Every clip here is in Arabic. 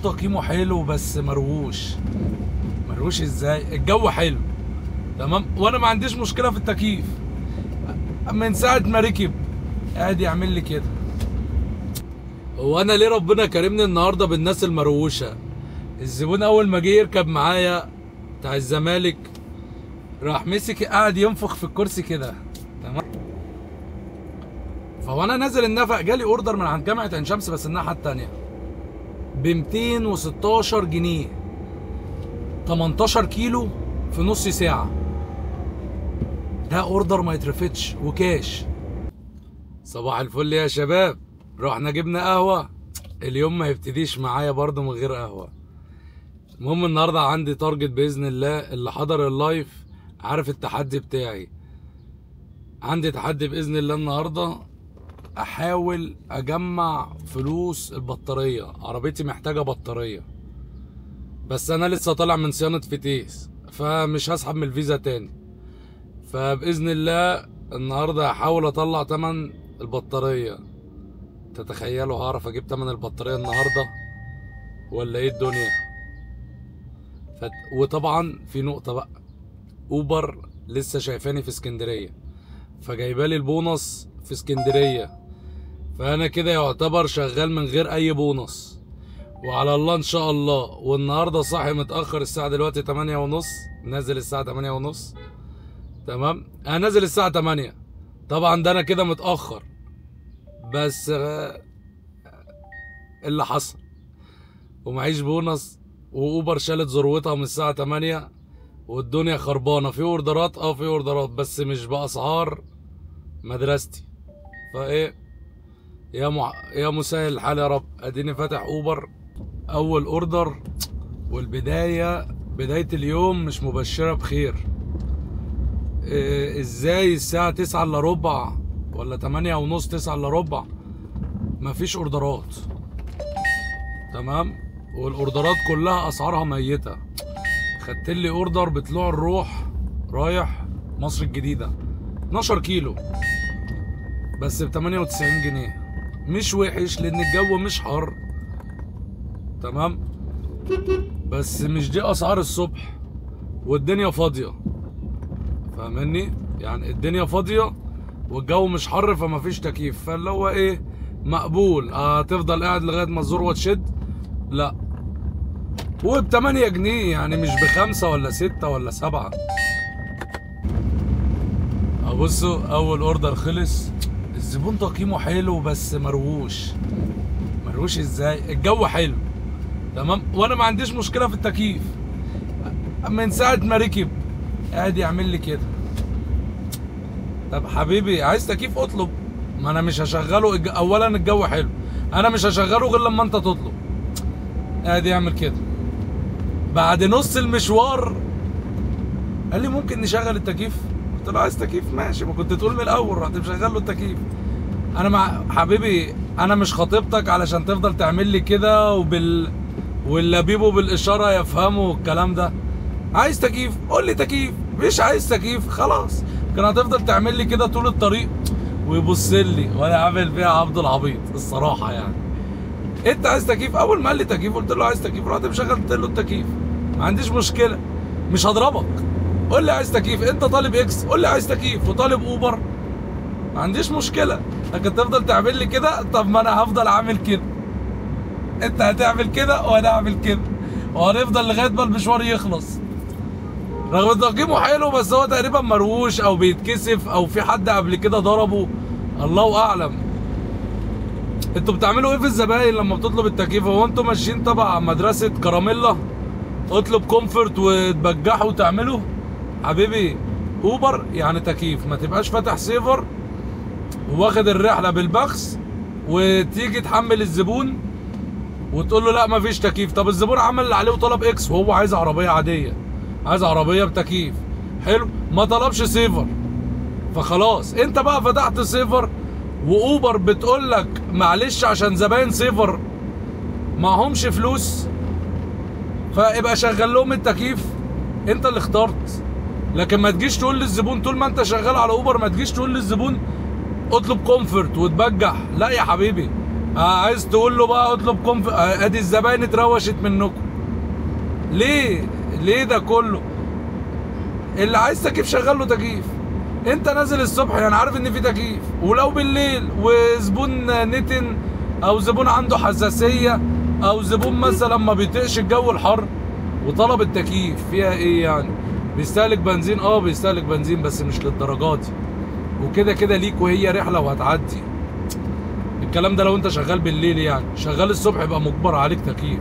تقييمه حلو بس مروش ازاي؟ الجو حلو تمام، وانا ما عنديش مشكله في التكييف من ساعه ما ركب قاعد يعمل لي كده. هو انا ليه ربنا كرمني النهارده بالناس المروشه؟ الزبون اول ما جه يركب معايا بتاع الزمالك راح مسك قاعد ينفخ في الكرسي كده تمام. فوانا نازل النفق جالي اوردر من عند جامعه عين شمس بس الناحيه التانيه ب 216 جنيه 18 كيلو في نص ساعه. ده اوردر ما يترفضش وكاش. صباح الفل يا شباب، رحنا جبنا قهوه. اليوم ما يبتديش معايا برضه من غير قهوه. المهم النهارده عندي تارجت باذن الله. اللي حضر اللايف عارف التحدي بتاعي. عندي تحدي باذن الله النهارده، احاول اجمع فلوس البطاريه. عربيتي محتاجه بطاريه بس انا لسه طالع من صيانه فتيس فمش هسحب من الفيزا تاني. فباذن الله النهارده هحاول اطلع تمن البطاريه. تتخيلوا هعرف اجيب تمن البطاريه النهارده ولا ايه الدنيا؟ وطبعا في نقطه بقى، اوبر لسه شايفاني في اسكندريه فجايبالي البونص في اسكندريه، فانا كده يعتبر شغال من غير اي بونص وعلى الله ان شاء الله. والنهارده صاحي متاخر، الساعه دلوقتي 8:30، نازل الساعه 8:30 تمام. انا نازل الساعه 8 طبعا، ده انا كده متاخر بس اللي حصل ومعيش بونص واوبر شالت ذروتها من الساعه 8 والدنيا خربانه. في اوردرات في اوردرات بس مش باسعار مدرستي. فايه يا مسهل الحال يا رب. اديني فاتح اوبر اول اوردر، والبدايه بدايه اليوم مش مبشره بخير. ازاي الساعه 9 الا ربع ولا 8:30 9 الا ربع مفيش اوردرات تمام، والاوردرات كلها اسعارها ميته. خدت لي اوردر بطلوع الروح رايح مصر الجديده 12 كيلو بس ب 98 جنيه. مش وحش لان الجو مش حر تمام، بس مش دي اسعار الصبح والدنيا فاضيه. فاهمني؟ يعني الدنيا فاضيه والجو مش حر فمفيش تكييف، فاللي هو ايه مقبول. هتفضل قاعد لغايه ما الذروه تشد؟ لا. وب 8 جنيه يعني مش ب5 ولا 6 ولا 7. بصوا اول اوردر خلص. الزبون تقييمه حلو بس مروش ازاي؟ الجو حلو تمام، وانا ما عنديش مشكله في التكييف من ساعه ما ركب قاعد يعمل لي كده. طب حبيبي عايز تكييف اطلب، ما انا مش هشغله. اولا الجو حلو، انا مش هشغله غير لما انت تطلب. قاعد يعمل كده. بعد نص المشوار قال لي ممكن نشغل التكييف. قلت له عايز تكييف ماشي، ما كنت تقول من الاول رحت مشغل له التكييف. انا مع حبيبي انا مش خطيبتك علشان تفضل تعمل لي كده واللبيبه بالاشاره يفهموا الكلام ده. عايز تكييف قول لي تكييف، مش عايز تكييف خلاص. كان هتفضل تعمل لي كده طول الطريق ويبص لي وانا عامل فيها عبد العبيط الصراحه. يعني انت عايز تكييف؟ اول ما قال لي تكييف قلت له عايز تكييف، رحت مشغلت له التكييف. ما عنديش مشكله، مش هضربك. قول لي عايز تكييف، انت طالب اكس قول لي عايز تكييف وطالب اوبر ما عنديش مشكله. لكن تفضل تعمل لي كده، طب ما انا هفضل عامل كده. انت هتعمل كده وانا اعمل كده وهنفضل لغايه ما المشوار يخلص. رغم تقييمه حلو بس هو تقريبا مروش او بيتكسف او في حد قبل كده ضربه، الله اعلم. انتوا بتعملوا ايه في الزباين لما بتطلب التكييف؟ هو انتوا ماشيين تبع مدرسه كراميلا اطلب كومفورت وتبجحوا وتعملوا؟ حبيبي اوبر يعني تكييف، ما تبقاش فاتح سيفر واخد الرحله بالبخس وتيجي تحمل الزبون وتقول له لا مفيش تكييف. طب الزبون عمل اللي عليه وطلب اكس وهو عايز عربيه عاديه، عايز عربيه بتكييف حلو، ما طلبش سيفر. فخلاص انت بقى فتحت سيفر واوبر بتقول لك معلش عشان زباين سيفر معهمش فلوس فابقى شغل لهم التكييف. انت اللي اخترت. لكن ما تجيش تقول للزبون طول ما انت شغال على اوبر، ما تجيش تقول للزبون اطلب كومفورت وتبجح. لا يا حبيبي، عايز تقول له بقى اطلب ادي الزباين اتروشت منكم. ليه ده كله؟ اللي عايز تكييف شغل له تكييف. انت نازل الصبح يعني عارف ان في تكييف، ولو بالليل وزبون نتن او زبون عنده حساسيه او زبون مثلا ما بيطيقش الجو الحر وطلب التكييف، فيها ايه يعني؟ بيستهلك بنزين، بيستهلك بنزين بس مش للدرجات دي، وكده كده ليك وهي رحله وهتعدي. الكلام ده لو انت شغال بالليل، يعني شغال الصبح يبقى مجبر عليك تكييف.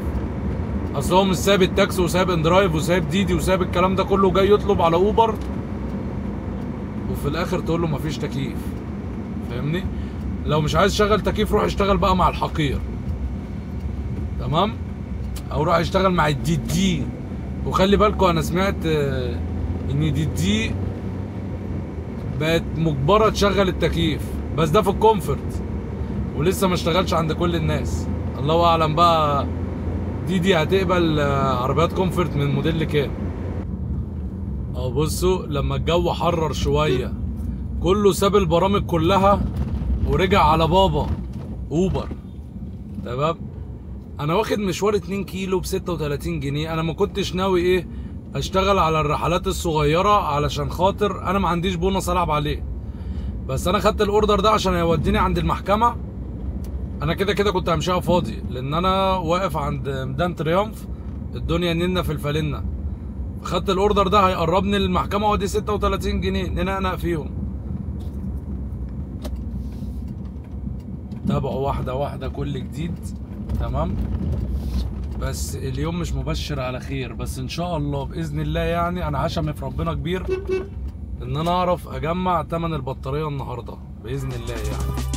اصل هو مش سايب التاكسي وسايب اندرايف وسايب ديدي وسايب الكلام ده كله جاي يطلب على اوبر، وفي الاخر تقول له مفيش تكييف. فاهمني؟ لو مش عايز تشغل تكييف روح اشتغل بقى مع الحقير، تمام؟ او روح اشتغل مع الديدي. وخلي بالكم انا سمعت ان ديدي بقت مجبره تشغل التكييف، بس ده في الكومفورت ولسه ما اشتغلش عند كل الناس. الله اعلم بقى دي هتقبل عربيات كومفورت من موديل كام. بصوا لما الجو حرر شويه كله ساب البرامج كلها ورجع على بابا اوبر، تمام؟ انا واخد مشوار 2 كيلو ب 36 جنيه. انا ما كنتش ناوي اشتغل على الرحلات الصغيره علشان خاطر انا ما عنديش بونص العب عليه، بس انا خدت الاوردر ده عشان يوديني عند المحكمه. انا كده كده كنت همشيها فاضي لان انا واقف عند ميدان تريومف، الدنيا نينا في الفالنه. خدت الاوردر ده هيقربني للمحكمه وادي 36 جنيه ننقنق فيهم. تابعوا واحده واحده كل جديد، تمام؟ بس اليوم مش مبشر على خير، بس ان شاء الله باذن الله يعني انا عشمي في ربنا كبير ان انا اعرف اجمع تمن البطاريه النهارده باذن الله يعني.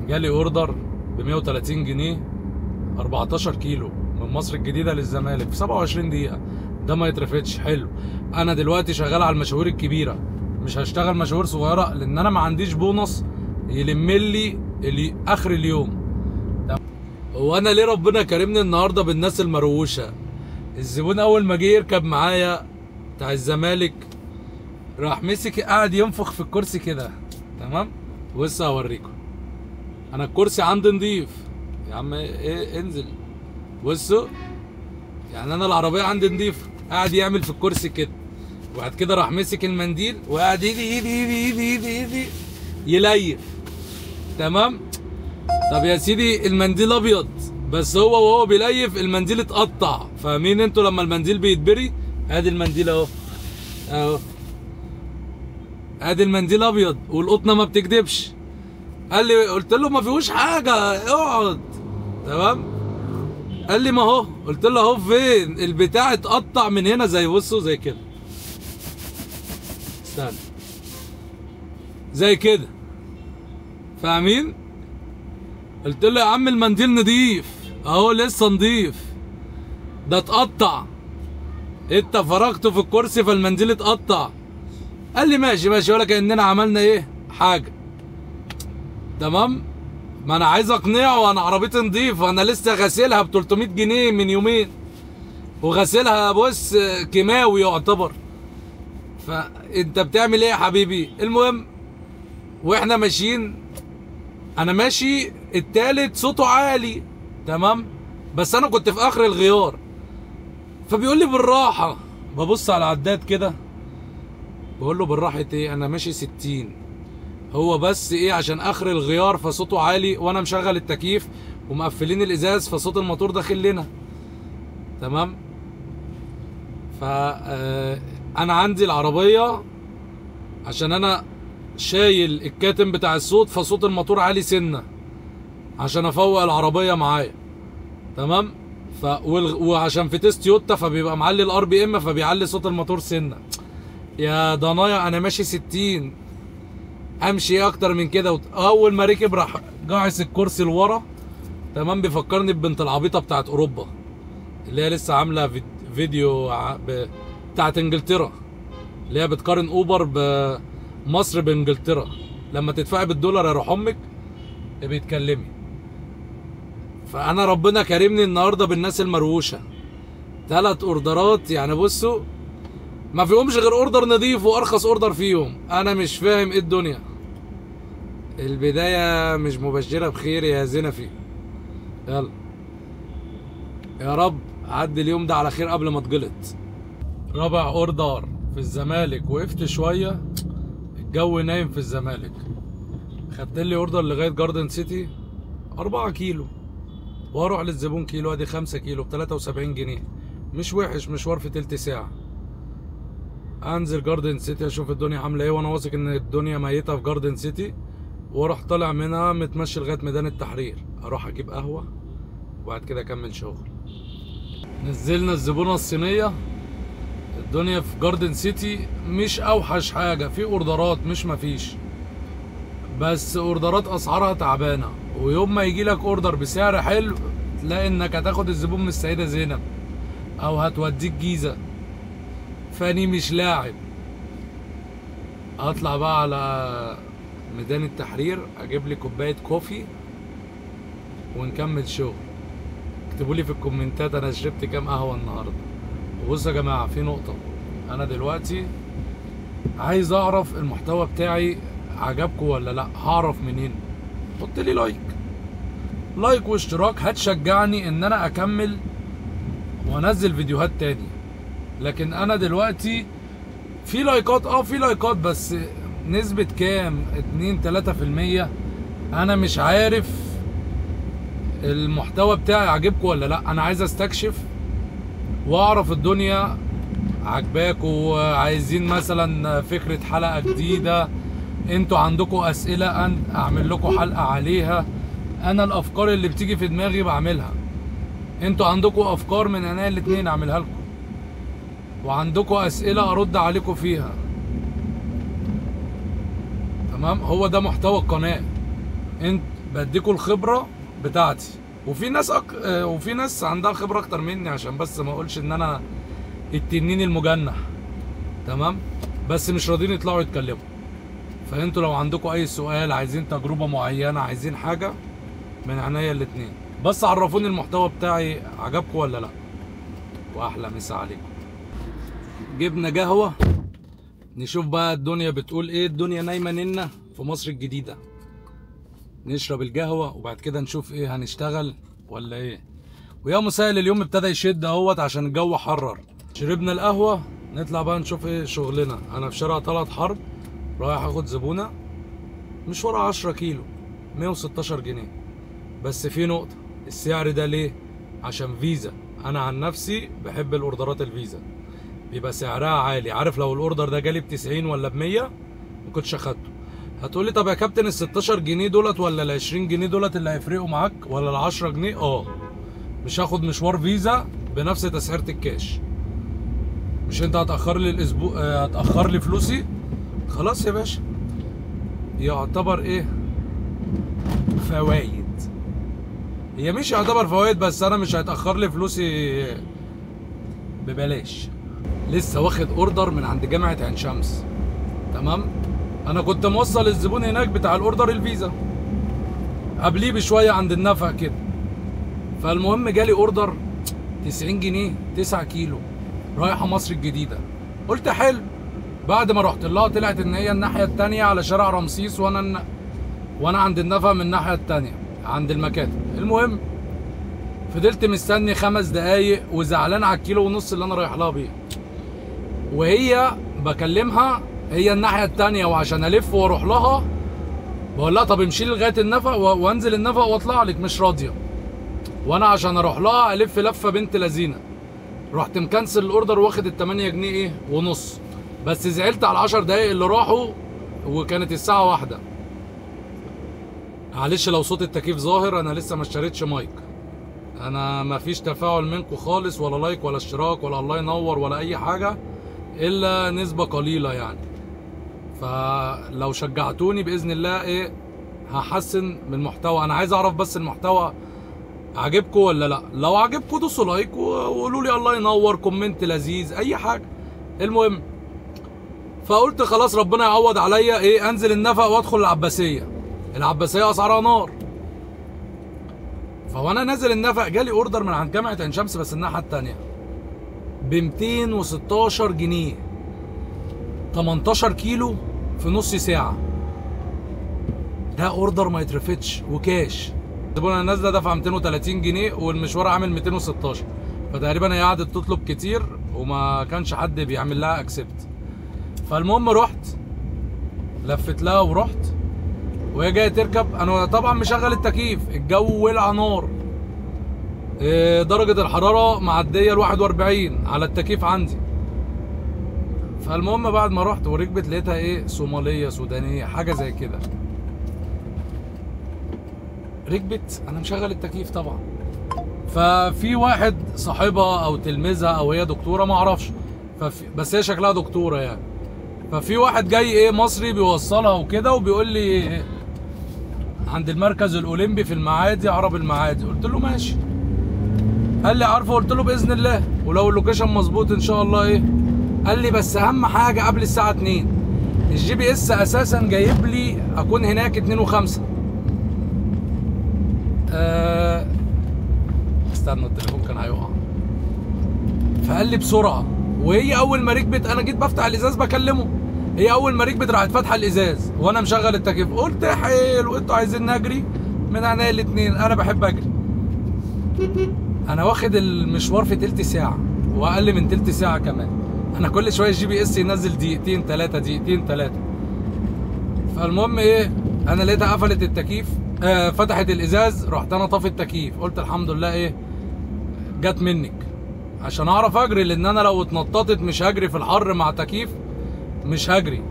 جالي اوردر ب 130 جنيه 14 كيلو من مصر الجديده للزمالك في 27 دقيقه. ده ما يترفضش. حلو. انا دلوقتي شغال على المشاوير الكبيره، مش هشتغل مشاوير صغيره لان انا ما عنديش بونص يلم لي اخر اليوم. هو انا ليه ربنا كرمني النهارده بالناس المروشه؟ الزبون اول ما جه يركب معايا بتاع الزمالك راح مسك قاعد ينفخ في الكرسي كده، تمام؟ بص هوريكم. انا الكرسي عندي نضيف يا عم، انزل. بصوا يعني انا العربيه عندي نضيفه، قاعد يعمل في الكرسي كده، وبعد كده راح مسك المنديل وقاعد ايدي يليف، تمام؟ طب يا سيدي المنديل ابيض بس هو وهو بيليف المنديل اتقطع. فاهمين انتوا لما المنديل بيتبري؟ ادي المنديل اهو ادي المنديل ابيض والقطنه ما بتكدبش. قلت له ما فيهوش حاجه اقعد، تمام؟ قال لي ما اهو. قلت له اهو فين؟ البتاع اتقطع من هنا زي بصوا زي كده، استنى زي كده، فاهمين؟ قلت له يا عم المنديل نضيف اهو، لسه نضيف، ده اتقطع، انت فرغته في الكرسي فالمنديل اتقطع. قال لي ماشي ولا كأننا عملنا حاجه، تمام؟ ما انا عايز اقنعه، وانا عربيتي نضيفه، انا لسه غاسلها ب 300 جنيه من يومين، وغاسلها بص كيماوي يعتبر. فانت بتعمل ايه يا حبيبي؟ المهم واحنا ماشيين، انا ماشي التالت صوته عالي، تمام؟ بس انا كنت في اخر الغيار، فبيقول لي بالراحه. ببص على العداد كده بقول له بالراحه ايه، انا ماشي 60، هو بس ايه عشان اخر الغيار فصوته عالي وانا مشغل التكييف ومقفلين الازاز فصوت الموتور داخل لنا. تمام. ف انا عندي العربيه عشان انا شايل الكاتم بتاع الصوت فصوت الموتور عالي سنه عشان افوق العربيه معايا. تمام. وعشان في تيست تويوتا فبيبقى معلي الار بي ام فبيعلي صوت الموتور سنه. يا ضنايا انا ماشي 60، امشي ايه اكتر من كده؟ اول ما ركب راح جاعس الكرسي لورا. تمام. بيفكرني ببنت العبيطه بتاعت اوروبا اللي هي لسه عامله فيديو بتاعت انجلترا اللي هي بتقارن اوبر بمصر بانجلترا، لما تدفعي بالدولار يا روح امك بيتكلمي. فانا ربنا كرمني النهارده بالناس المروشه، 3 اوردرات يعني. بصوا ما فيهمش غير اوردر نضيف وارخص اوردر فيهم. انا مش فاهم ايه الدنيا. البدايه مش مبشره بخير يا زنفي. يلا يا رب عدي اليوم ده على خير قبل ما اتجلط. رابع اوردر في الزمالك، وقفت شويه الجو نايم في الزمالك. خدت لي اوردر لغايه جاردن سيتي 4 كيلو واروح للزبون كيلو، ادي 5 كيلو ب 73 جنيه. مش وحش، مشوار في تلت ساعه. انزل جاردن سيتي اشوف الدنيا عامله ايه، وانا واثق ان الدنيا ميته في جاردن سيتي، واروح طالع منها متمشي لغايه ميدان التحرير، اروح اجيب قهوه وبعد كده اكمل شغل. نزلنا الزبونه الصينيه. الدنيا في جاردن سيتي مش اوحش حاجه، في اوردرات مش مفيش، بس اوردرات اسعارها تعبانه. ويوم ما يجي لك اوردر بسعر حلو تلاقي انك هتاخد الزبون من السيده زينب او هتوديك جيزه. فاني مش لاعب. اطلع بقى على ميدان التحرير اجيب لي كوبايه كوفي ونكمل شغل. اكتبوا لي في الكومنتات انا شربت كام قهوه النهارده. وبصوا يا جماعه في نقطه، انا دلوقتي عايز اعرف المحتوى بتاعي عجبكم ولا لا. هعرف منين؟ حط لي لايك واشتراك، هتشجعني ان انا اكمل وانزل فيديوهات تاني. لكن انا دلوقتي في لايكات، في لايكات، بس نسبة كام؟ 2-3%. انا مش عارف المحتوى بتاعي عاجبكم ولا لا. انا عايز استكشف واعرف الدنيا عجباكم، عايزين مثلا فكرة حلقة جديدة، انتوا عندكم اسئلة اعمل لكم حلقة عليها. انا الافكار اللي بتيجي في دماغي بعملها، انتوا عندكم افكار من عينيا الاتنين اعملها لكم، وعندكم اسئلة ارد عليكم فيها. تمام. هو ده محتوى القناة، انت بديكم الخبرة بتاعتي. وفي ناس عندها خبرة اكتر مني، عشان بس ما اقولش ان انا التنين المجنح. تمام. بس مش راضيين يطلعوا يتكلموا. فانتوا لو عندكم اي سؤال، عايزين تجربة معينة، عايزين حاجة، من عينيا الاتنين. بس عرفوني المحتوى بتاعي عجبكم ولا لا. واحلى مسا عليكم. جبنا قهوة، نشوف بقى الدنيا بتقول ايه. الدنيا نايمة ننا في مصر الجديدة. نشرب القهوة وبعد كده نشوف ايه، هنشتغل ولا ايه. ويا مسائل اليوم ابتدى يشد اهوت عشان الجو حرر. شربنا القهوة، نطلع بقى نشوف ايه شغلنا. انا في شارع طلعت حرب رايح اخد زبونة مشوار 10 كيلو 116 جنيه. بس في نقطة، السعر ده ليه؟ عشان فيزا. انا عن نفسي بحب الاوردرات الفيزا، بيبقى سعرها عالي. عارف لو الاوردر ده جالي ب90 ولا ب100 ما كنتش اخدته. هتقولي طب يا كابتن ال 16 جنيه دولت ولا ال 20 جنيه دولت اللي هيفرقوا معاك ولا ال 10 جنيه؟ مش هاخد مشوار فيزا بنفس تسعيرة الكاش. مش انت هتأخر لي الاسبوع، هتأخر لي فلوسي؟ خلاص يا باشا، يعتبر ايه؟ فوايد. هي مش يعتبر فوايد، بس انا مش هيتأخر لي فلوسي ببلاش. لسه واخد اوردر من عند جامعة عين شمس. تمام. انا كنت موصل الزبون هناك بتاع الاوردر الفيزا قبليه بشويه عند النفق كده. فالمهم جالي اوردر 90 جنيه 9 كيلو رايحه مصر الجديده. قلت حلو. بعد ما رحت لها طلعت ان هي الناحيه التانيه على شارع رمسيس، وانا عند النفق من الناحيه التانيه عند المكاتب. المهم فضلت مستني 5 دقايق وزعلان على الكيلو ونص اللي انا رايح لها بيه. وهي بكلمها، هي الناحيه التانيه، وعشان الف واروح لها بقول لها طب امشي لي لغايه النفق وانزل النفق واطلع لك، مش راضيه. وانا عشان اروح لها الف لفه بنت لذينه، رحت مكنسل الاوردر واخد ال 8 جنيه ايه ونص. بس زعلت على 10 دقايق اللي راحوا وكانت الساعه 1. معلش لو صوت التكييف ظاهر، انا لسه ما اشتريتش مايك. انا ما فيش تفاعل منكم خالص، ولا لايك ولا اشتراك ولا الله ينور ولا اي حاجه، الا نسبه قليله يعني. فلو شجعتوني باذن الله ايه هحسن من المحتوى. انا عايز اعرف بس المحتوى عجبكم ولا لا. لو عجبكم دوسوا لايك وقولوا لي الله ينور، كومنت لذيذ، اي حاجه. المهم فقلت خلاص ربنا يعوض عليا ايه، انزل النفق وادخل العباسيه. العباسيه اسعارها نار. فوانا نازل النفق جالي اوردر من عند جامعه عين شمس بس الناحيه الثانيه ب 216 جنيه، 18 كيلو في نص ساعه. ده اوردر ما يترفضش وكاش. انا نازله دافعه 230 جنيه والمشوار عامل 216، فتقريبا هي قعدت تطلب كتير وما كانش حد بيعمل لها اكسبت. فالمهم رحت لفت لها ورحت، وهي جايه تركب. انا طبعا مشغل التكييف، الجو ولع نار، درجه الحراره معديه ال 41 على التكييف عندي. فالمهم بعد ما رحت وركبت لقيتها ايه، صوماليه سودانيه حاجه زي كده. ركبت، انا مشغل التكييف طبعا. ففي واحد صاحبها او تلميذها او هي دكتوره ما اعرفش، بس هي شكلها دكتوره يعني. ففي واحد جاي ايه مصري بيوصلها وكده، وبيقول لي عند المركز الاولمبي في المعادي، عرب المعادي. قلت له ماشي. قال لي عارفه؟ قلت له باذن الله، ولو اللوكيشن مظبوط ان شاء الله ايه. قال لي بس اهم حاجه قبل الساعه 2. الجي بي اس اساسا جايب لي اكون هناك 2 و5. استنى التليفون كان هيقع. فقال لي بسرعه. وهي اول ما ركبت انا جيت بفتح الازاز بكلمه، هي اول ما ركبت راحت فاتحه الازاز وانا مشغل التكييف. قلت حلو، انتوا عايزين نجري من عينيا الاثنين، انا بحب اجري. انا واخد المشوار في تلت ساعه واقل من تلت ساعه كمان. انا كل شويه الجي بي اس ينزل دقيقتين 3 دقيقتين 3. فالمهم ايه، انا لقيتها قفلت التكييف، فتحت الازاز، رحت انا طافي التكييف. قلت الحمد لله ايه جت منك، عشان اعرف اجري، لان انا لو اتنططت مش هجري في الحر مع تكييف، مش هجري.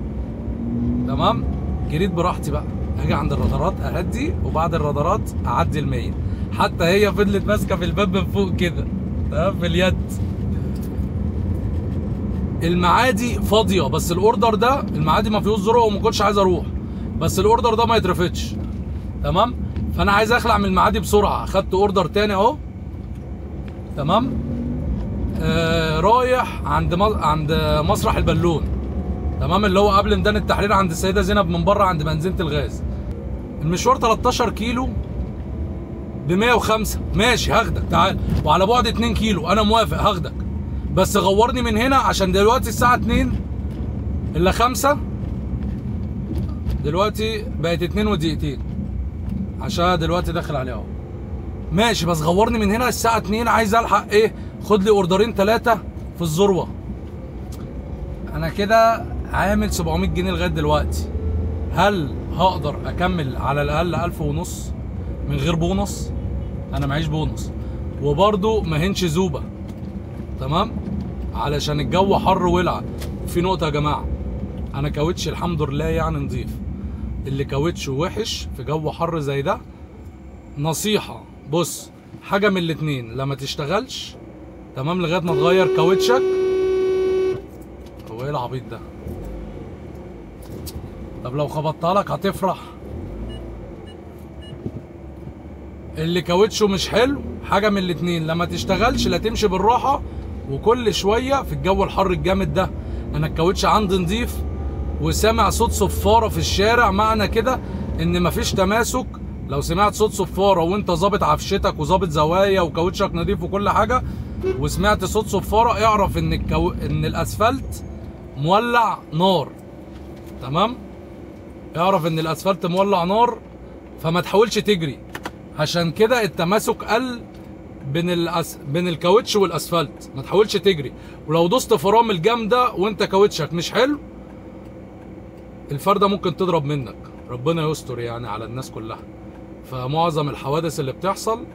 تمام. جريت براحتي بقى، اجي عند الرادارات اهدي، وبعد الرادارات اعدي ال100. حتى هي فضلت ماسكه في الباب من فوق كده، تمام، في اليد. المعادي فاضيه، بس الاوردر ده المعادي ما فيهوش ذروه وما كنتش عايز اروح، بس الاوردر ده ما يترفضش. تمام. فانا عايز اخلع من المعادي بسرعه، خدت اوردر تاني اهو. تمام. رايح عند مسرح البالون، تمام، اللي هو قبل ميدان التحرير عند السيده زينب من بره عند بنزينه الغاز. المشوار 13 كيلو ب 105. ماشي هاخدك، تعال. وعلى بعد 2 كيلو انا موافق هاخدك، بس غورني من هنا عشان دلوقتي الساعه 2 الا 5، دلوقتي بقت 2 ودقيقتين عشان دلوقتي داخل عليها اهو. ماشي، بس غورني من هنا الساعه 2، عايز الحق ايه، خد لي اوردرين 3 في الذروه. انا كده عامل 700 جنيه لغايه دلوقتي. هل هقدر اكمل على الاقل 1000 ونص من غير بونص؟ انا معيش بونص، وبرده ما هنش زوبه. تمام. علشان الجو حر ولع. في نقطه يا جماعه، انا كاوتش الحمد لله يعني نضيف. اللي كاوتشه وحش في جو حر زي ده، نصيحه بص، حاجه من الاتنين، لما تشتغلش تمام لغايه ما تغير كاوتشك. هو ايه العبيط ده؟ طب لو خبطتها لك هتفرح. اللي كاوتشه مش حلو، حاجه من الاتنين، لما تشتغلش لا تمشي بالراحه، وكل شويه في الجو الحر الجامد ده. انا الكاوتش عندي نضيف وسامع صوت صفاره في الشارع، معنى كده ان مفيش تماسك. لو سمعت صوت صفاره وانت ظابط عفشتك وظابط زوايا وكاوتشك نضيف وكل حاجه، وسمعت صوت صفاره، اعرف ان ان الاسفلت مولع نار. تمام. اعرف ان الاسفلت مولع نار، فما تحاولش تجري. عشان كده التماسك قل بين الكاوتش والاسفلت، ما تحاولش تجري. ولو دوست فرامل جامده وانت كاوتشك مش حلو، الفرده ممكن تضرب منك، ربنا يستر يعني على الناس كلها. فمعظم الحوادث اللي بتحصل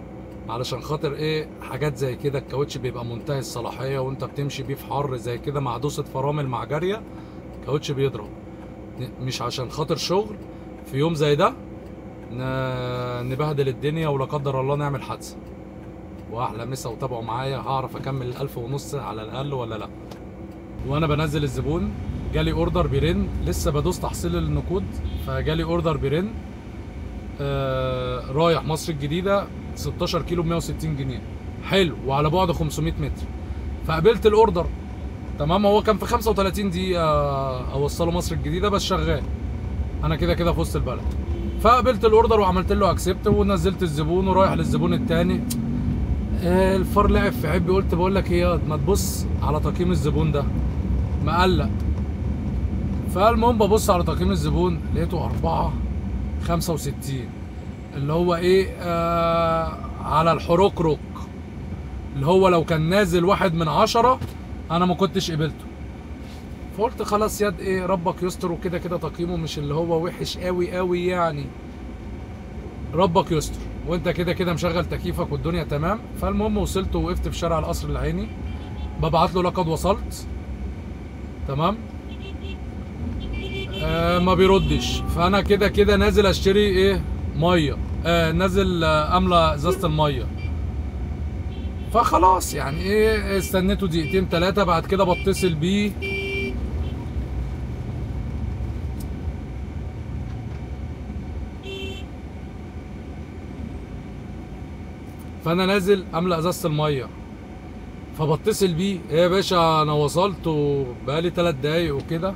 علشان خاطر ايه؟ حاجات زي كده. الكاوتش بيبقى منتهي الصلاحيه وانت بتمشي بيه في حر زي كده مع دوسه فرامل مع جاريه، الكاوتش بيضرب. مش عشان خاطر شغل في يوم زي ده نبهدل الدنيا ولا قدر الله نعمل حادثه. واحلى مسا وتابعوا معايا، هعرف اكمل 1500 على الاقل ولا لا. وانا بنزل الزبون جالي اوردر بيرن، لسه بدوس تحصيل النقود، فجالي اوردر بيرن رايح مصر الجديده 16 كيلو ب 160 جنيه، حلو وعلى بعد 500 متر. فقبلت الاوردر تمام، هو كان في 35 دقيقه اوصله مصر الجديده بس شغال، انا كده كده في وسط البلد. فقبلت الاوردر وعملت له اكسبت ونزلت الزبون ورايح للزبون الثاني. الفار لعب في عبي، قلت بقول لك ايه، ما تبص على تقييم الزبون ده مقلق. فالمهم ببص على تقييم الزبون لقيته 4.65، اللي هو ايه على الحركرك، اللي هو لو كان نازل 1 من 10 انا ما كنتش قبلته. فقلت خلاص ياد ايه، ربك يستر، وكده كده تقييمه مش اللي هو وحش قوي قوي يعني، ربك يستر، وانت كده كده مشغل تكييفك والدنيا تمام. فالمهم وصلت ووقفت في شارع القصر العيني، ببعت له لقد وصلت تمام، ما بيردش. فانا كده كده نازل اشتري ايه، ميه، نازل املى ازازه الميه. فخلاص يعني ايه، استنيته دقيقتين 3، بعد كده بتصل بيه فانا نازل املى ازازه الميه، فبتصل بيه، ايه يا باشا انا وصلت وبقالي 3 دقايق وكده.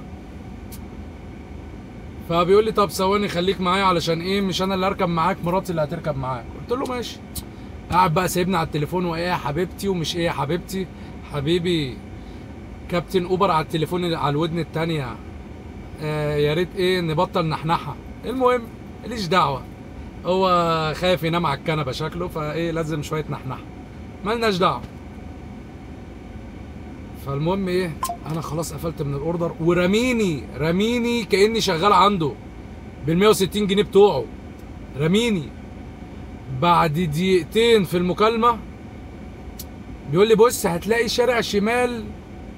فبيقول لي طب ثواني خليك معايا، علشان ايه مش انا اللي هركب معاك، مراتي اللي هتركب معاك. قلت له ماشي. قاعد بقى سايبني على التليفون، وايه يا حبيبتي ومش ايه يا حبيبتي، حبيبي كابتن اوبر على التليفون على الودن التانية، يا ريت ايه نبطل نحنحها. المهم ماليش دعوه، هو خايف ينام على الكنبه شكله، فايه لازم شويه نحنحه، مالناش دعوه. فالمهم ايه، انا خلاص قفلت من الاوردر، ورميني كاني شغال عنده بال 160 جنيه بتوعه، رميني. بعد دقيقتين في المكالمه بيقول لي بص هتلاقي شارع شمال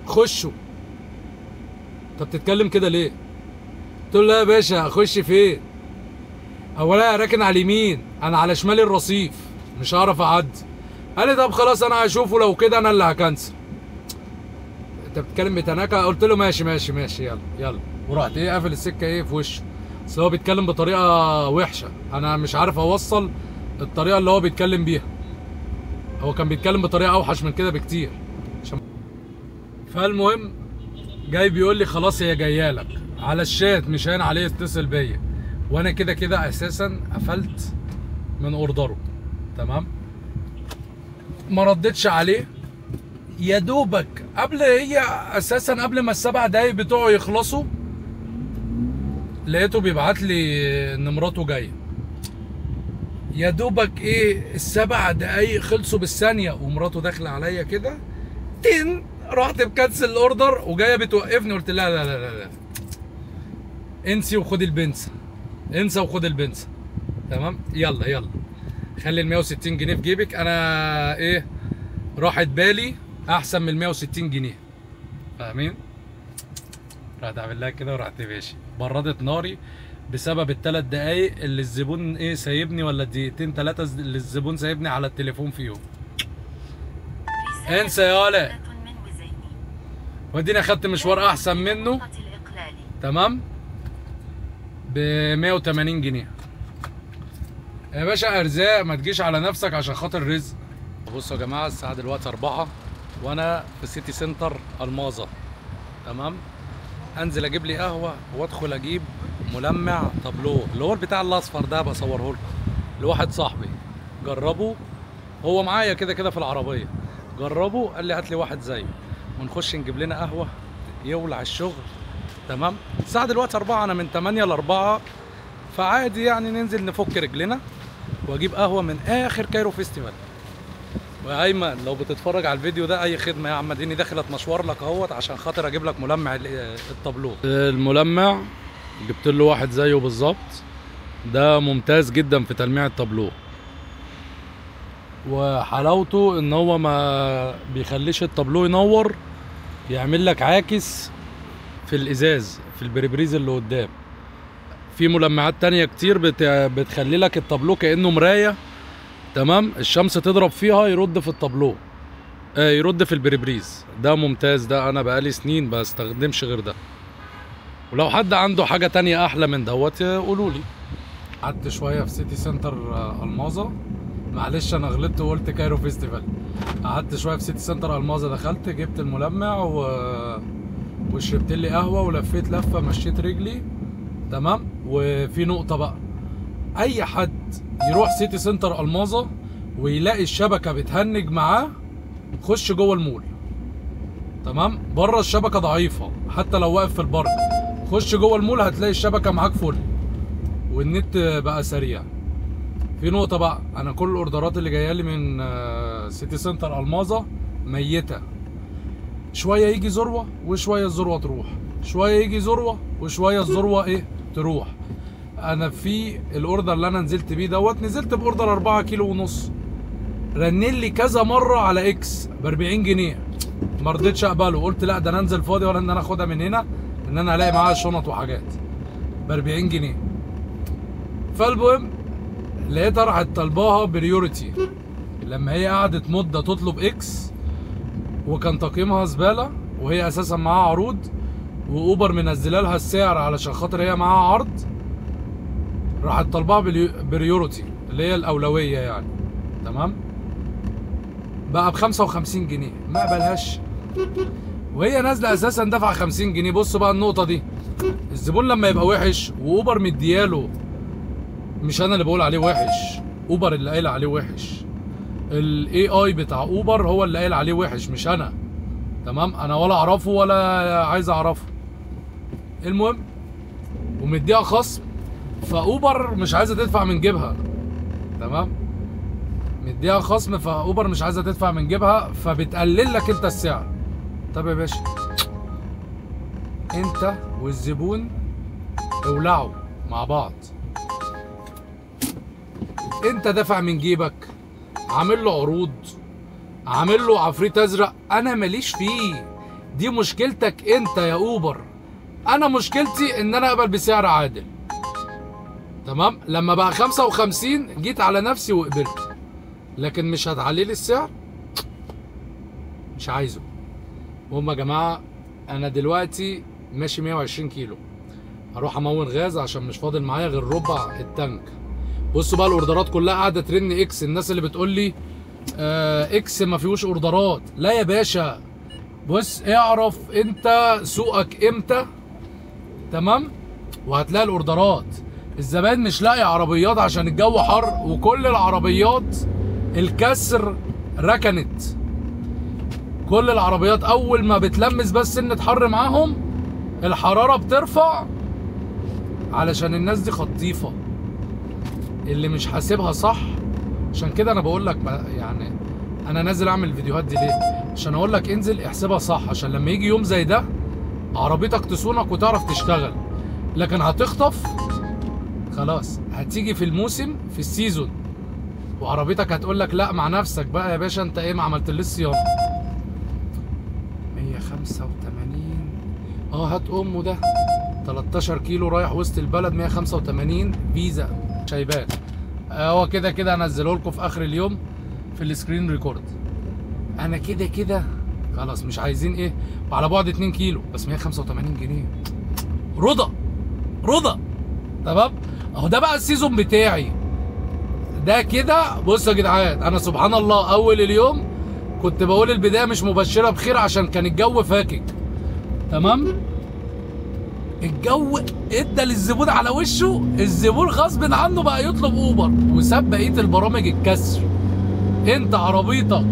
خشه. طب بتتكلم كده ليه؟ قلت له لا يا باشا اخش فين؟ اولا راكن على اليمين، انا على شمال الرصيف مش هعرف اعدي. قال لي طب خلاص انا هشوفه، لو كده انا اللي هكنسل. انت بتتكلم بتناكه؟ قلت له ماشي ماشي ماشي يلا، ورحت ايه قافل السكه ايه في وشه. بس هو بيتكلم بطريقه وحشه، انا مش عارف اوصل الطريقه اللي هو بيتكلم بيها، هو كان بيتكلم بطريقه اوحش من كده بكتير. فالمهم جاي بيقول لي خلاص هي جايه لك على الشات، مش هين عليه اتصل بيا، وانا كده كده اساسا قفلت من اوردره تمام. ما ردتش عليه، يا دوبك هي اساسا قبل ما ال7 دقايق بتوعه يخلصوا لقيته بيبعت لي ان مراته جايه. يا دوبك ايه ال7 دقايق خلصوا بالثانيه ومراته داخله عليا كده، رحت مكنسل الاوردر وجايه بتوقفني. قلت لا لا لا لا، انسي وخدي البنسه، انسى وخد البنسه تمام. يلا خلي ال 160 جنيه في جيبك، انا ايه راحت بالي احسن من ال 160 جنيه، فاهمين؟ رحت اعمل لها كده ورحت ماشي. بردت ناري بسبب ال3 دقايق اللي الزبون ايه سايبني، ولا الدقيقتين 3 اللي الزبون سايبني على التليفون فيهم. انسى يا ولا، وديني اخدت مشوار احسن منه تمام ب 180 جنيه. يا باشا ارزاق، ما تجيش على نفسك عشان خاطر رزق. بصوا يا جماعه الساعه دلوقتي 4 وانا في سيتي سنتر الماظه تمام. انزل اجيب لي قهوه وادخل اجيب ملمع طابلوه اللي هو البتاع الاصفر ده، بصوره لكم لواحد صاحبي جربه، هو معايا كده كده في العربيه، جربه قال لي هات لي واحد زيه ونخش نجيب لنا قهوه يولع الشغل تمام. الساعه دلوقتي 4، انا من 8 ل 4، فعادي يعني ننزل نفك رجلنا واجيب قهوه من اخر كايرو فيستيفال وايمن لو بتتفرج على الفيديو ده اي خدمه يا عم، اديني داخل اتمشور لك اهوت عشان خاطر اجيب لك ملمع التابلو. الملمع جبت له واحد زيه بالظبط، ده ممتاز جدا في تلميع التابلو، وحلاوته ان هو ما بيخليش التابلو ينور، يعمل لك عاكس في الازاز في البريبريز اللي قدام. في ملمعات تانية كتير بتخلي لك التابلو كأنه مراية، تمام، الشمس تضرب فيها يرد في التابلو، يرد في البريبريز. ده ممتاز، ده انا بقالي سنين بستخدمش غير ده. ولو حد عنده حاجة تانية احلى من دوت قولولي. قعدت شوية في سيتي سنتر الماظة، معلش انا غلطت وقلت كايرو فيستيفال. قعدت شوية في سيتي سنتر الماظة، دخلت جبت الملمع وشربت لي قهوة ولفيت لفة، مشيت رجلي، تمام. وفي نقطة بقى، اي حد يروح سيتي سنتر الماظة ويلاقي الشبكة بتهنج معاه، خش جوه المول، تمام. بره الشبكة ضعيفة حتى لو واقف في البارك، خش جوه المول هتلاقي الشبكة معاك فل والنت بقى سريع. في نقطة بقى، انا كل الاوردرات اللي جايه لي من سيتي سنتر الماظة ميتة، شوية يجي ذروة وشوية الذروة تروح، شوية يجي ذروة وشوية الذروة تروح. انا في الاوردر اللي انا نزلت بيه دوت، نزلت باوردر 4 كيلو ونص، رنين لي كذا مره على اكس ب 40 جنيه، ما رضيتش اقبله، قلت لا ده انا انزل فاضي ولا ان انا اخدها من هنا، ان انا الاقي معاها شنط وحاجات ب 40 جنيه. فالمهم لقيتها راحت طالباها بريورتي، لما هي قعدت مده تطلب اكس وكان تقييمها زباله، وهي اساسا معاها عروض، واوبر منزله لها السعر علشان خاطر هي معاها عرض، راحت طالباها بريورتي اللي هي الاولويه يعني، تمام. بقى ب 55 جنيه، ما قبلهاش وهي نازله اساسا دافعه 50 جنيه. بص بقى النقطه دي، الزبون لما يبقى وحش واوبر مدياله، مش انا اللي بقول عليه وحش، اوبر اللي قايل عليه وحش، الاي اي بتاع اوبر هو اللي قايل عليه وحش مش انا، تمام. انا ولا اعرفه ولا عايز اعرفه. المهم ومديها خصم، فاوبر مش عايزه تدفع من جيبها، تمام. مديها خصم، فاوبر مش عايزه تدفع من جيبها، فبتقلل لك انت السعر. طب يا باشا، انت والزبون اولعوا مع بعض، انت دافع من جيبك، عامل له عروض، عامل له عفريت ازرق، انا ماليش فيه، دي مشكلتك انت يا اوبر. انا مشكلتي ان انا اقبل بسعر عادل، تمام. لما بقى 55 جيت على نفسي وقبلت، لكن مش هتعلي لي السعر، مش عايزه. المهم يا جماعه، انا دلوقتي ماشي 120 كيلو، هروح امون غاز عشان مش فاضل معايا غير ربع التانك. بصوا بقى الاوردرات كلها قاعده ترن اكس، الناس اللي بتقول لي اكس ما فيهوش اوردرات، لا يا باشا، بص اعرف انت سوقك امتى، تمام، وهتلاقي الاوردرات. الزبائن مش لاقي عربيات عشان الجو حر، وكل العربيات الكسر ركنت، كل العربيات اول ما بتلمس بس سنة حر معاهم الحرارة بترفع، علشان الناس دي خطيفة اللي مش حاسبها صح. عشان كده انا بقول لك يعني انا نازل اعمل الفيديوهات دي ليه؟ عشان اقول لك انزل احسبها صح، عشان لما يجي يوم زي ده عربيتك تصونك وتعرف تشتغل. لكن هتخطف خلاص، هتيجي في الموسم في السيزون وعربيتك هتقول لك لا مع نفسك بقى يا باشا، انت ايه ما عملتليش صيانه. 185 هات امه ده 13 كيلو رايح وسط البلد، 185 فيزا شايبان. هو كده كده هنزله لكم في اخر اليوم في السكرين ريكورد. انا كده كده خلاص مش عايزين وعلى بعد 2 كيلو بس 185 جنيه رضا، تمام. اهو ده بقى السيزون بتاعي ده كده. بص يا جدعان، انا سبحان الله اول اليوم كنت بقول البدايه مش مبشره بخير عشان كان الجو فاكك، تمام. الجو ادى للزبون على وشه، الزبون غصب عنه بقى يطلب اوبر وساب بقيه البرامج الكسر. انت عربيتك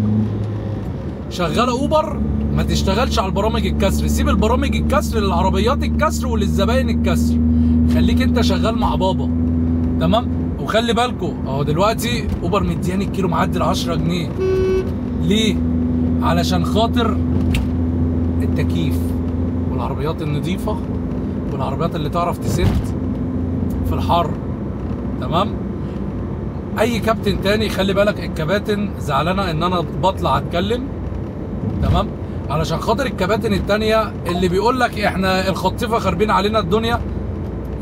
شغاله اوبر، ما تشتغلش على البرامج الكسر، سيب البرامج الكسر للعربيات الكسر وللزباين الكسر، خليك انت شغال مع بابا، تمام. وخلي بالكوا اهو دلوقتي اوبر مدياني الكيلو معدي ال 10 جنيه. ليه؟ علشان خاطر التكييف والعربيات النظيفه والعربيات اللي تعرف تسد في الحر. تمام؟ اي كابتن تاني خلي بالك الكباتن زعلانه ان انا بطلع اتكلم. تمام؟ علشان خاطر الكباتن التانيه اللي بيقول لك احنا الخطيفه خاربين علينا الدنيا.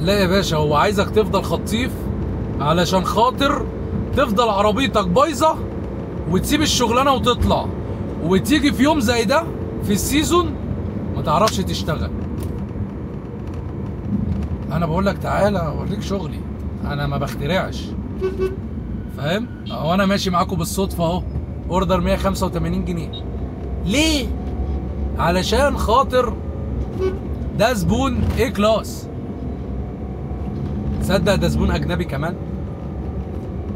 لا يا باشا، هو عايزك تفضل خطيف علشان خاطر تفضل عربيتك بايظه وتسيب الشغلانه وتطلع، وتيجي في يوم زي ده في السيزون ما تعرفش تشتغل. انا بقول لك تعالى اوريك شغلي، انا ما بخترعش. فاهم؟ اهو انا ماشي معاكم بالصدفه اهو، اوردر 185 جنيه. ليه؟ علشان خاطر ده زبون ايه كلاس. تصدق ده زبون اجنبي كمان.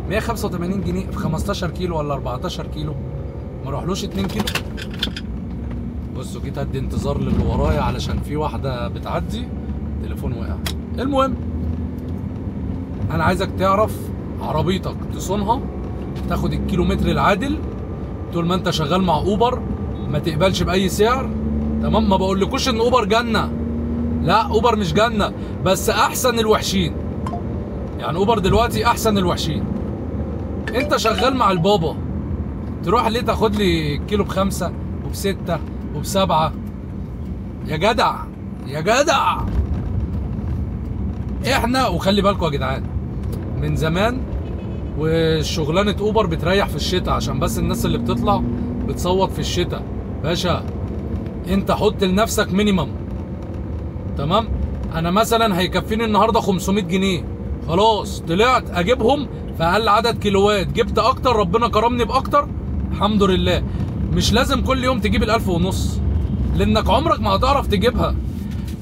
185 جنيه في 15 كيلو ولا 14 كيلو، ما اروحلوش 2 كيلو. بصوا جيت ادي انتظار للي ورايا علشان في واحده بتعدي، تليفون وقع. المهم انا عايزك تعرف عربيتك تصونها، تاخد الكيلومتر العادل طول ما انت شغال مع اوبر، ما تقبلش باي سعر. تمام؟ ما بقولكوش ان اوبر جنه، لا اوبر مش جنه، بس احسن الوحشين. يعني اوبر دلوقتي احسن الوحشين. انت شغال مع البابا، تروح ليه تاخد لي كيلو ب5 وب6 وب7؟ يا جدع يا جدع. احنا وخلي بالكم يا جدعان من زمان وشغلانه اوبر بتريح في الشتاء، عشان بس الناس اللي بتطلع بتصوت في الشتاء. باشا انت حط لنفسك مينيمم. تمام؟ انا مثلا هيكفيني النهارده 500 جنيه، خلاص طلعت اجيبهم في اقل عدد كيلوات، جبت اكتر ربنا كرمني باكتر الحمد لله. مش لازم كل يوم تجيب ال1500 لانك عمرك ما هتعرف تجيبها،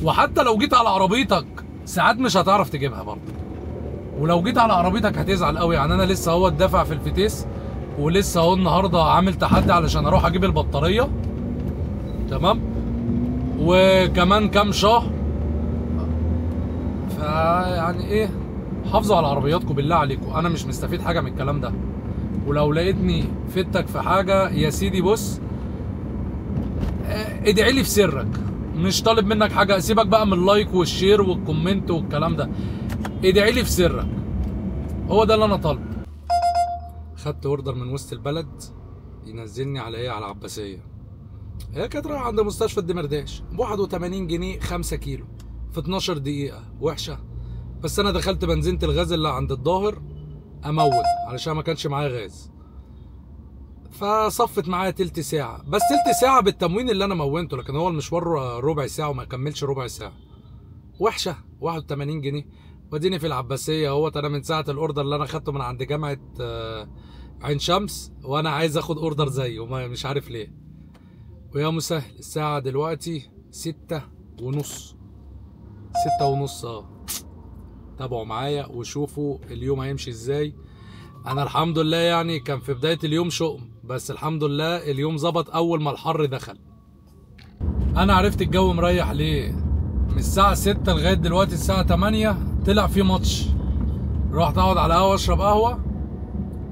وحتى لو جيت على عربيتك ساعات مش هتعرف تجيبها برضه، ولو جيت على عربيتك هتزعل قوي. يعني انا لسه اهو دافع في الفتيس، ولسه اهو النهارده عامل تحدي علشان اروح اجيب البطاريه. تمام؟ وكمان كام شهر. فيعني ايه، حافظوا على عربياتكم بالله عليكم، انا مش مستفيد حاجه من الكلام ده. ولو لقيتني فدتك في حاجه يا سيدي بص ادعي لي في سرك، مش طالب منك حاجه. سيبك بقى من اللايك والشير والكومنت والكلام ده، ادعي لي في سرك، هو ده اللي انا طالبه. خدت اوردر من وسط البلد ينزلني على ايه، على العباسيه. هي كانت رايحه عند مستشفى الدمرداش ب 81 جنيه 5 كيلو في 12 دقيقه. وحشه، بس انا دخلت بنزينه الغاز اللي عند الظاهر اموت علشان ما كانش معايا غاز، فصفت معايا تلت ساعه، بس تلت ساعه بالتموين اللي انا مونته، لكن هو المشوار ربع ساعه وما كملش ربع ساعه. وحشه 81 جنيه. واديني في العباسيه اهوت، انا من ساعه الاوردر اللي انا خدته من عند جامعه عين شمس وانا عايز اخد اوردر زيه مش عارف ليه. ويا مسهل، الساعه دلوقتي 6:30. 6:30 اه. تابعوا معايا وشوفوا اليوم هيمشي ازاي. انا الحمد لله يعني كان في بدايه اليوم شؤم، بس الحمد لله اليوم ظبط اول ما الحر دخل. انا عرفت الجو مريح ليه. من الساعه 6 لغايه دلوقتي الساعه 8 طلع في ماتش، رحت اقعد على قهوه اشرب قهوه.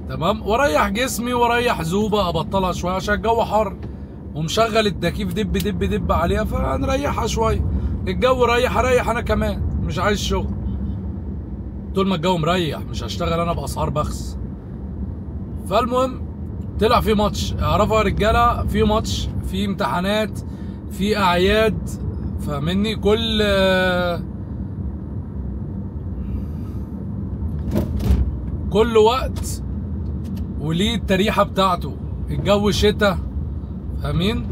تمام؟ واريح جسمي واريح زوبه ابطلها شويه عشان الجو حر، ومشغل التكييف دب دب دب عليها، فنريحها شويه. الجو ريح اريح انا كمان، مش عايز شغل. طول ما الجو مريح مش هشتغل انا باسعار بخس. فالمهم طلع في ماتش، اعرفوا يا رجاله، في ماتش، في امتحانات، في اعياد، فاهمني؟ كل وقت وليه التريحه بتاعته. الجو شتاء، فاهمين؟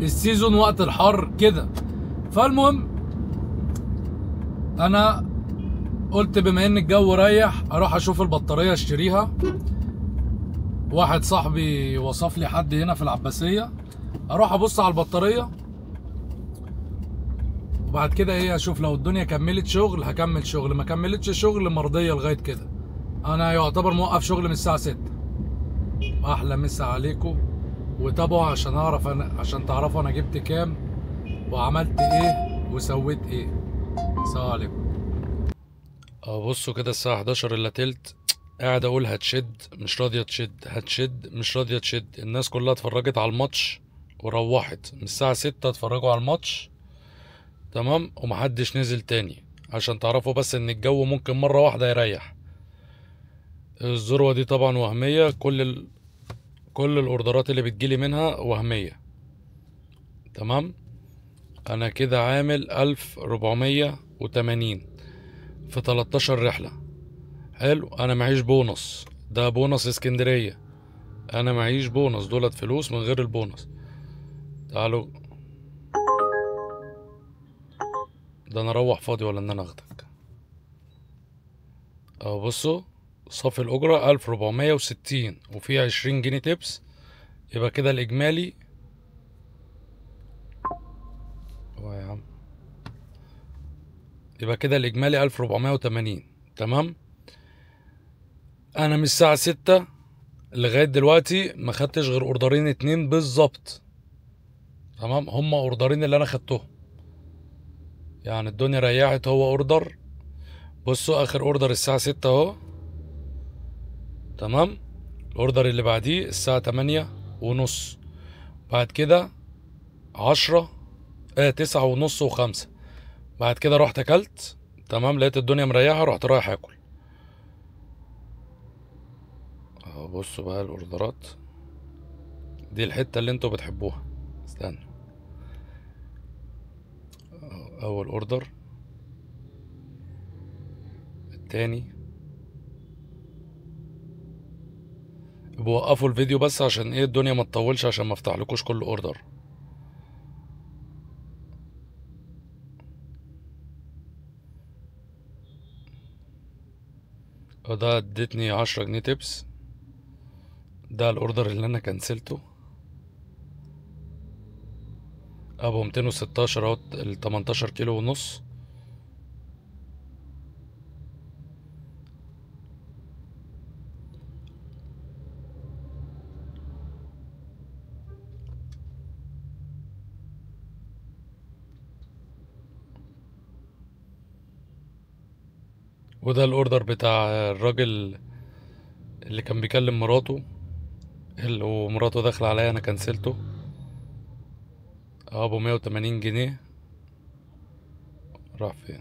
السيزون وقت الحر كده. فالمهم انا قلت بما ان الجو ريح اروح اشوف البطاريه اشتريها. واحد صاحبي وصف لي حد هنا في العباسيه، اروح ابص على البطاريه وبعد كده ايه اشوف لو الدنيا كملت شغل هكمل شغل، ما كملتش شغل مرضيه لغايه كده. انا يعتبر موقف شغل من الساعه 6. احلى مسا عليكم، وتابعوا عشان تعرفوا انا جبت كام وعملت ايه وسويت ايه. السلام عليكم. بصوا كده الساعه 11 الا تلت، قاعد اقول هتشد مش راضيه تشد، هتشد مش راضيه تشد. الناس كلها اتفرجت على الماتش وروحت من الساعه 6 اتفرجوا على الماتش، تمام، ومحدش نزل تاني. عشان تعرفوا بس ان الجو ممكن مره واحده يريح. الذروه دي طبعا وهميه، كل الاوردرات اللي بتجيلي منها وهميه. تمام. انا كده عامل 1480 في 13 رحله. حلو. انا معيش بونص، ده بونص اسكندريه. انا معيش بونص، دولت فلوس من غير البونص. تعالوا، ده انا اروح فاضي ولا ان انا اخدك؟ اهو بصوا، صافي الاجرة 1460 وفي 20 جنيه تبس. يبقى كده الاجمالي، هو يا عم، يبقى كده الاجمالي 1480. تمام. انا من الساعة 6 لغاية دلوقتي ما خدتش غير اوردرين 2 بالظبط. تمام. هما اوردرين اللي انا خدتهم، يعني الدنيا ريحت. هو اوردر، بصوا اخر اوردر الساعة 6 اهو. تمام. الاوردر اللي بعديه الساعة 8:30. بعد كده 10، 9:30 و5. بعد كده رحت اكلت. تمام. لقيت الدنيا مريحة، رحت رايح اكل. اهو بصوا بقى الاوردرات دي، الحتة اللي انتوا بتحبوها. استنى، اول اوردر، التاني. بوقفوا الفيديو بس عشان ايه الدنيا ما تطولش، عشان ما افتحلكوش كل اوردر. ده ادتني 10 جنيه تبس. ده الاوردر اللي انا كنسلته، ابو 216 اهو، ال 18 كيلو ونص. وده الاوردر بتاع الراجل اللي كان بيكلم مراته، ومراته داخله عليا، انا كنسلته. ابو 180 جنيه. راح فين؟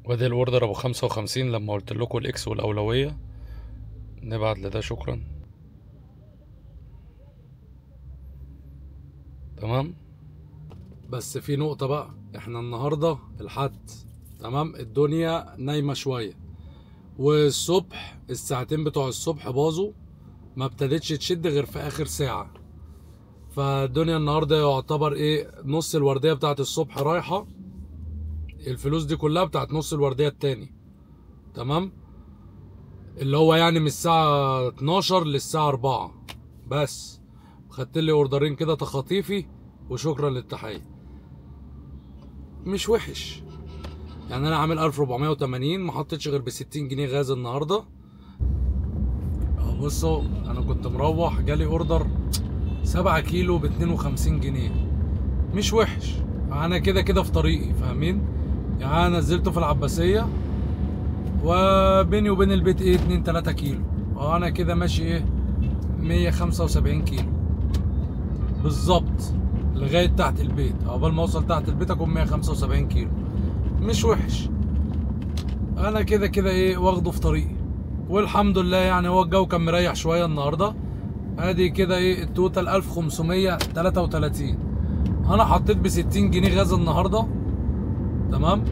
وادي الاوردر ابو 55 لما قلت لكم الاكس والاولويه. نبعت لده شكرا. تمام. بس في نقطة بقى، احنا النهاردة الحد، تمام، الدنيا نايمة شوية، والصبح الساعتين بتوع الصبح باظوا، ما ابتدتش تشد غير في اخر ساعة. فالدنيا النهاردة يعتبر ايه، نص الوردية بتاعت الصبح رايحة. الفلوس دي كلها بتاعت نص الوردية التاني. تمام. اللي هو يعني من الساعة 12 للساعة 4 بس. خدت لي اوردرين كده تخاطيفي، وشكرا للتحية. مش وحش يعني. انا عامل 1480، ما حطيتش غير ب 60 جنيه غاز النهارده. بصوا، انا كنت مروح جالي اوردر 7 كيلو ب 52 جنيه. مش وحش. انا كده كده في طريقي، فاهمين يعني. انا نزلته في العباسيه، وبيني وبين البيت ايه 2 3 كيلو. انا كده ماشي ايه 175 كيلو بالظبط لغايه تحت البيت. عقبال ما اوصل تحت البيت اكون 175 كيلو. مش وحش. انا كده كده ايه واخده في طريقي، والحمد لله. يعني هو الجو كان مريح شويه النهارده. ادي كده ايه التوتال 1533. انا حطيت ب 60 جنيه غاز النهارده. تمام.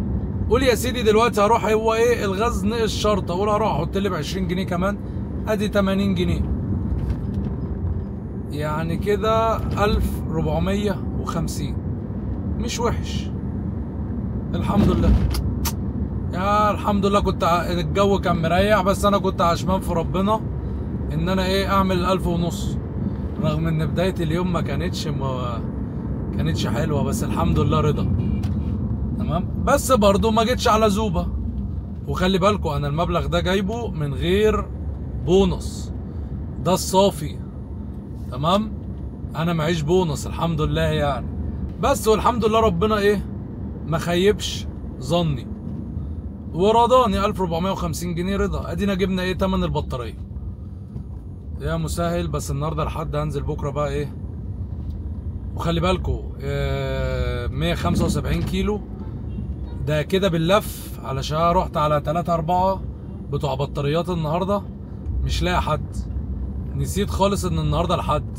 قول يا سيدي دلوقتي هروح، هو ايه الغاز نقص شرطه، اقول هروح احط لي ب 20 جنيه كمان، ادي 80 جنيه. يعني كده 1450. مش وحش، الحمد لله. يا الحمد لله. الجو كان مريح، بس انا كنت عشمان في ربنا ان انا ايه اعمل 1500، رغم ان بداية اليوم ما كانتش حلوة، بس الحمد لله رضا. تمام. بس برضو ما جيتش على زوبة. وخلي بالكم انا المبلغ ده جايبه من غير بونص، ده الصافي. تمام. انا معيش بونص الحمد لله يعني. بس والحمد لله ربنا ايه ما خيبش ظني ورضاني. 1450 جنيه رضا. ادينا جبنا ايه تمن البطاريه يا مسهل. بس النهارده لحد هنزل بكره بقى ايه. وخلي بالكوا 175 كيلو ده كده باللف، علشان رحت على 3-4 بتوع بطاريات النهارده مش لاقي حد. نسيت خالص ان النهارده الحد.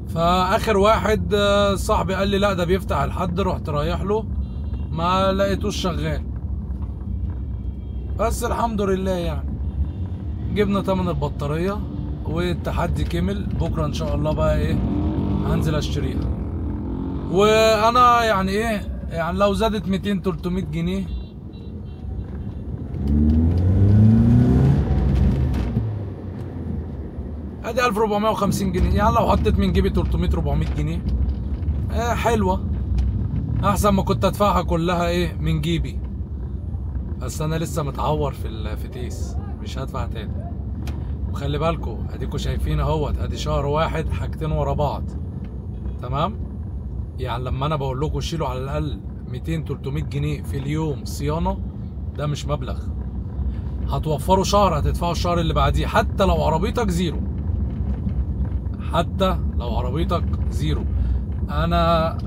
فاخر واحد صاحبي قال لي لا ده بيفتح الحد، رحت رايح له ما لقيتوش شغال. بس الحمد لله يعني جبنا تمن البطاريه والتحدي كمل. بكره ان شاء الله بقى ايه هنزل اشتريها. وانا يعني ايه يعني لو زادت 200-300 جنيه ادي 1450 جنيه يعني. لو حطيت من جيبي 300-400 جنيه حلوه، احسن ما كنت ادفعها كلها ايه من جيبي. بس انا لسه متعور في الفتيس مش هدفع تاني. وخلي بالكوا اديكوا شايفين اهوت، ادي شهر واحد حاجتين ورا بعض تمام. يعني لما انا بقول لكم شيلوا على الاقل 200-300 جنيه في اليوم صيانه، ده مش مبلغ. هتوفروا شهر، هتدفعوا الشهر اللي بعديه حتى لو عربيتك زيرو. حتى لو عربيتك زيرو. انا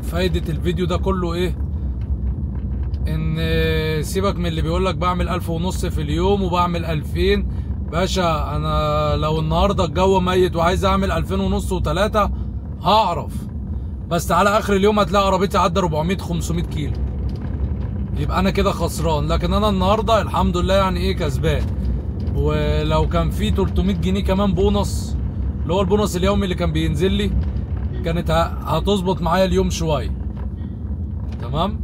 فايدة الفيديو ده كله ايه؟ ان سيبك من اللي بيقولك بعمل 1500 في اليوم وبعمل 2000. باشا انا لو النهاردة الجو ميت وعايز اعمل 2500 و3 هعرف، بس على اخر اليوم هتلاقي عربيتي عدى 400-500 كيلو، يبقى انا كده خسران. لكن انا النهارده الحمد لله يعني ايه كسبان. ولو كان في 300 جنيه كمان بونص، اللي هو البونص اليومي اللي كان بينزل لي، كانت هتظبط معايا اليوم شويه تمام.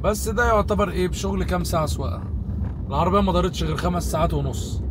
بس ده يعتبر ايه بشغل كام ساعه سواقه. العربيه ما دارتش غير 5 ساعات ونص.